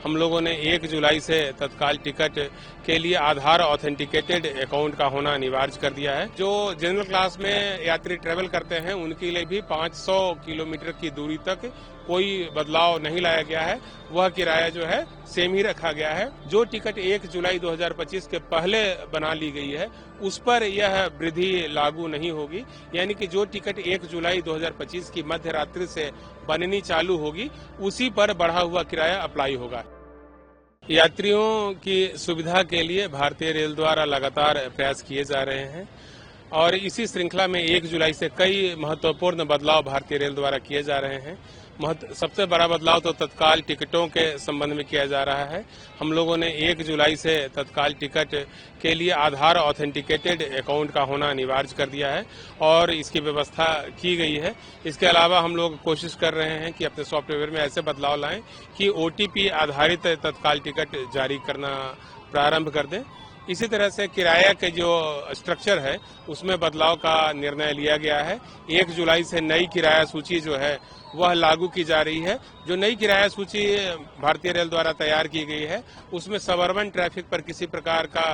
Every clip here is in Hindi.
हम लोगों ने 1 जुलाई से तत्काल टिकट के लिए आधार ऑथेंटिकेटेड अकाउंट का होना अनिवार्य कर दिया है। जो जनरल क्लास में यात्री ट्रेवल करते हैं उनके लिए भी 500 किलोमीटर की दूरी तक कोई बदलाव नहीं लाया गया है। वह किराया जो है सेम ही रखा गया है। जो टिकट 1 जुलाई 2025 के पहले बना ली गई है उस पर यह वृद्धि लागू नहीं होगी, यानी कि जो टिकट 1 जुलाई 2025 की मध्य रात्रि से बननी चालू होगी उसी पर बढ़ा हुआ किराया अप्लाई होगा। यात्रियों की सुविधा के लिए भारतीय रेल द्वारा लगातार प्रयास किए जा रहे हैं और इसी श्रृंखला में 1 जुलाई से कई महत्वपूर्ण बदलाव भारतीय रेल द्वारा किए जा रहे हैं। सबसे बड़ा बदलाव तो तत्काल टिकटों के संबंध में किया जा रहा है। हम लोगों ने 1 जुलाई से तत्काल टिकट के लिए आधार ऑथेंटिकेटेड अकाउंट का होना अनिवार्य कर दिया है और इसकी व्यवस्था की गई है। इसके अलावा हम लोग कोशिश कर रहे हैं कि अपने सॉफ्टवेयर में ऐसे बदलाव लाएं कि OTP आधारित तत्काल टिकट जारी करना प्रारंभ कर दें। इसी तरह से किराया के जो स्ट्रक्चर है उसमें बदलाव का निर्णय लिया गया है। 1 जुलाई से नई किराया सूची जो है वह लागू की जा रही है। जो नई किराया सूची भारतीय रेल द्वारा तैयार की गई है उसमें सबअर्बन ट्रैफिक पर किसी प्रकार का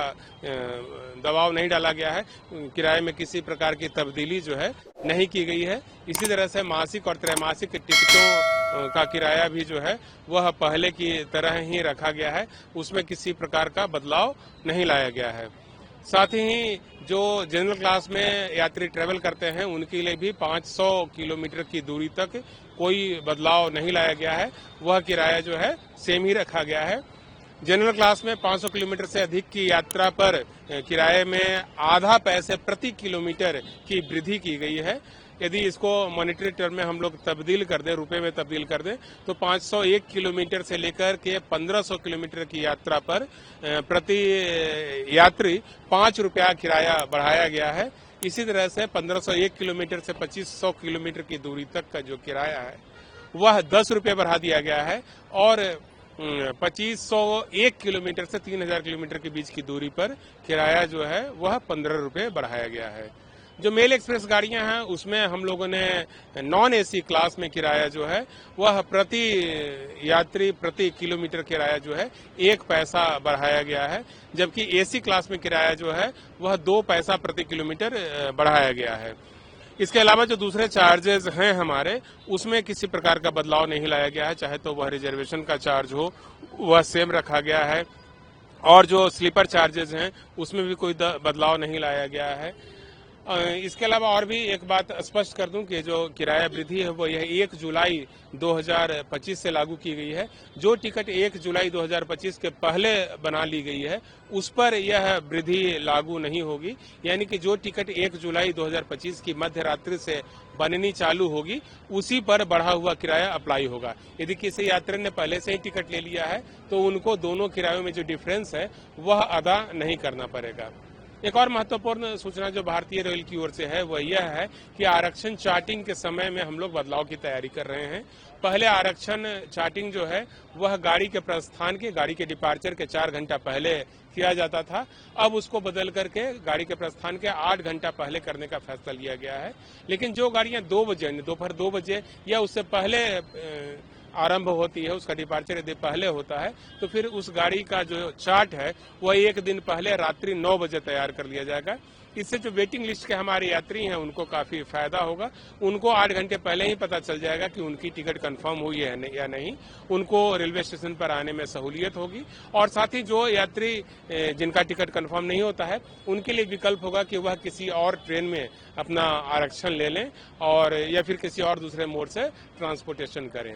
दबाव नहीं डाला गया है। किराए में किसी प्रकार की तब्दीली जो है नहीं की गई है। इसी तरह से मासिक और त्रैमासिक टिकटों का किराया भी जो है वह पहले की तरह ही रखा गया है। उसमें किसी प्रकार का बदलाव नहीं लाया गया है। साथ ही जो जनरल क्लास में यात्री ट्रेवल करते हैं उनके लिए भी 500 किलोमीटर की दूरी तक कोई बदलाव नहीं लाया गया है। वह किराया जो है सेम ही रखा गया है। जनरल क्लास में 500 किलोमीटर से अधिक की यात्रा पर किराए में आधा पैसे प्रति किलोमीटर की वृद्धि की गई है। यदि इसको मॉनेटरी टर्म में हम लोग तब्दील कर दें, रुपए में तब्दील कर दें, तो 501 किलोमीटर से लेकर के 1500 किलोमीटर की यात्रा पर प्रति यात्री 5 रुपया किराया बढ़ाया गया है। इसी तरह से 1501 किलोमीटर से 2500 किलोमीटर की दूरी तक का जो किराया है वह 10 रुपये बढ़ा दिया गया है और 2501 किलोमीटर से 3000 किलोमीटर के बीच की दूरी पर किराया जो है वह 15 रुपये बढ़ाया गया है। जो मेल एक्सप्रेस गाड़ियां हैं उसमें हम लोगों ने नॉन AC क्लास में किराया जो है वह प्रति यात्री प्रति किलोमीटर किराया जो है 1 पैसा बढ़ाया गया है, जबकि AC क्लास में किराया जो है वह 2 पैसा प्रति किलोमीटर बढ़ाया गया है। इसके अलावा जो दूसरे चार्जेस हैं हमारे उसमें किसी प्रकार का बदलाव नहीं लाया गया है, चाहे तो वह रिजर्वेशन का चार्ज हो वह सेम रखा गया है और जो स्लीपर चार्जेस हैं उसमें भी कोई बदलाव नहीं लाया गया है। इसके अलावा और भी एक बात स्पष्ट कर दूं कि जो किराया वृद्धि है वो यह 1 जुलाई 2025 से लागू की गई है। जो टिकट 1 जुलाई 2025 के पहले बना ली गई है उस पर यह वृद्धि लागू नहीं होगी, यानी कि जो टिकट 1 जुलाई 2025 की मध्य रात्रि से बननी चालू होगी उसी पर बढ़ा हुआ किराया अप्लाई होगा। यदि किसी यात्री ने पहले से ही टिकट ले लिया है तो उनको दोनों किरायों में जो डिफरेंस है वह अदा नहीं करना पड़ेगा। एक और महत्वपूर्ण सूचना जो भारतीय रेल की ओर से है वह यह है कि आरक्षण चार्टिंग के समय में हम लोग बदलाव की तैयारी कर रहे हैं। पहले आरक्षण चार्टिंग जो है वह गाड़ी के प्रस्थान के गाड़ी के डिपार्चर के 4 घंटा पहले किया जाता था। अब उसको बदल करके गाड़ी के प्रस्थान के 8 घंटा पहले करने का फैसला लिया गया है। लेकिन जो गाड़ियां 2 बजे दोपहर 2 बजे या उससे पहले आरंभ होती है, उसका डिपार्चर यदि पहले होता है तो फिर उस गाड़ी का जो चार्ट है वह 1 दिन पहले रात्रि 9 बजे तैयार कर लिया जाएगा। इससे जो वेटिंग लिस्ट के हमारे यात्री हैं उनको काफी फायदा होगा। उनको 8 घंटे पहले ही पता चल जाएगा कि उनकी टिकट कंफर्म हुई है या नहीं। उनको रेलवे स्टेशन पर आने में सहूलियत होगी और साथ ही जो यात्री जिनका टिकट कंफर्म नहीं होता है उनके लिए विकल्प होगा कि वह किसी और ट्रेन में अपना आरक्षण ले लें और या फिर किसी और दूसरे मोड से ट्रांसपोर्टेशन करें।